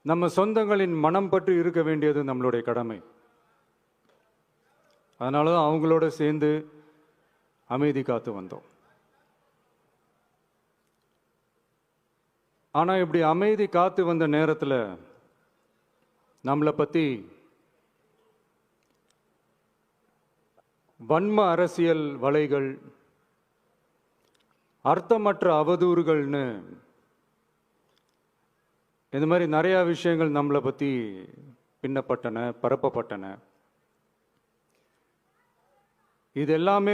நம்ம சொந்தங்களின் மனம் பற்றி இருக்க வேண்டியது நம்மளுடைய கடமை. அதனால தான் அவங்களோட சேர்ந்து அமைதி காத்து வந்தோம். ஆனால் இப்படி அமைதி காத்து வந்த நேரத்தில் நம்மளை பற்றி வன்ம அரசியல் வலைகள், அர்த்தமற்ற அவதூறுகள்னு இந்த மாதிரி நிறையா விஷயங்கள் நம்மளை பற்றி பின்னப்பட்டன, பரப்பப்பட்டன. இது எல்லாமே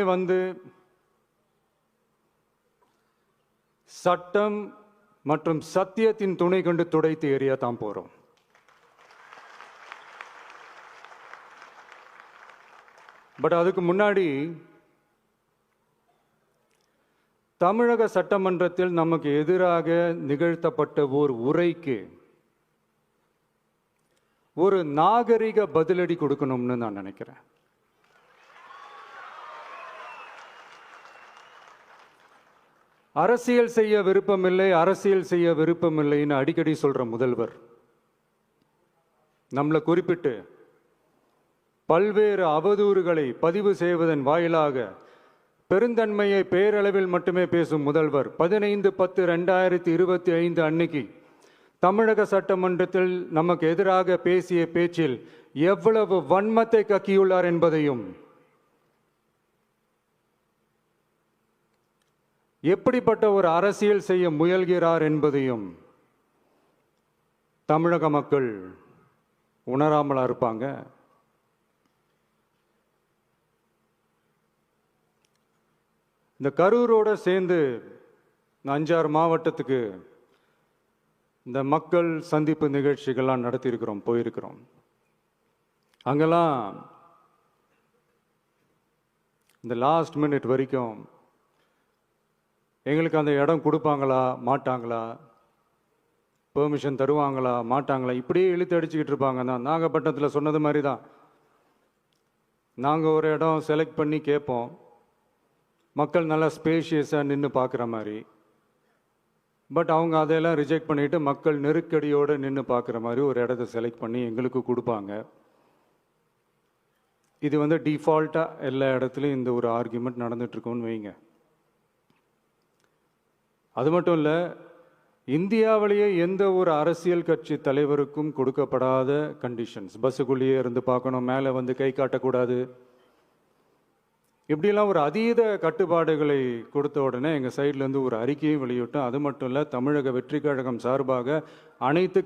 சட்டம் மற்றும் சத்தியத்தின் துணை கொண்டு துடைத்து எறிய தான் போறோம். பட் அதுக்கு முன்னாடி தமிழக சட்டமன்றத்தில் நமக்கு எதிராக நிகழ்த்தப்பட்ட ஓர் உரைக்கு ஒரு நாகரிக பதிலடி கொடுக்கணும்னு நான் நினைக்கிறேன். அரசியல் செய்ய விருப்பமில்லை, அரசியல் செய்ய விருப்பமில்லைன்னு அடிக்கடி சொல்ற முதல்வர் நம்மளை குறிப்பிட்டு பல்வேறு அவதூறுகளை பதிவு செய்வதன் வாயிலாக பெருந்தன்மையை பேரளவில் மட்டுமே பேசும் முதல்வர் 15/10/2025 அன்னைக்கு தமிழக சட்டமன்றத்தில் நமக்கு எதிராக பேசிய பேச்சில் எவ்வளவு வன்மத்தை கக்கியுள்ளார் என்பதையும், எப்படிப்பட்ட ஒரு அரசியல் செய்ய முயல்கிறார் என்பதையும் தமிழக மக்கள் உணராமலா இருப்பாங்க. இந்த கரூரோட சேர்ந்து 5-6 மாவட்டத்துக்கு இந்த மக்கள் சந்திப்பு நிகழ்ச்சிகள்லாம் நடத்தியிருக்கிறோம், போயிருக்கிறோம். அங்கெல்லாம் இந்த லாஸ்ட் மினிட் வரைக்கும் எங்களுக்கு அந்த இடம் கொடுப்பாங்களா மாட்டாங்களா, பெர்மிஷன் தருவாங்களா மாட்டாங்களா, இப்படியே இழுத்து அடிச்சுக்கிட்டு இருப்பாங்க. தான் நாகப்பட்டினத்தில் சொன்னது மாதிரி தான். நாங்கள் ஒரு இடம் செலக்ட் பண்ணி கேட்போம், மக்கள் நல்லா ஸ்பேஷியஸாக நின்று பார்க்குற மாதிரி. பட் அவங்க அதையெல்லாம் ரிஜெக்ட் பண்ணிவிட்டு மக்கள் நெருக்கடியோடு நின்று பார்க்குற மாதிரி ஒரு இடத்த செலக்ட் பண்ணி எங்களுக்கு கொடுப்பாங்க. இது டிஃபால்ட்டாக எல்லா இடத்துலையும் இந்த ஒரு ஆர்கியூமெண்ட் நடந்துட்டுருக்கோன்னு வைங்க. அது மட்டும் இல்லை, இந்தியாவிலேயே எந்த ஒரு அரசியல் கட்சி தலைவருக்கும் கொடுக்கப்படாத கண்டிஷன்ஸ். பஸ்ஸுக்குள்ளேயே இருந்து பார்க்கணும், மேலே கை காட்டக்கூடாது, இப்படிலாம் ஒரு அதீத கட்டுப்பாடுகளை கொடுத்த உடனே எங்கள் சைட்லேருந்து ஒரு அறிக்கையும் வெளியிட்டோம். அது மட்டும் இல்லை, தமிழக வெற்றி கழகம் சார்பாக அனைத்து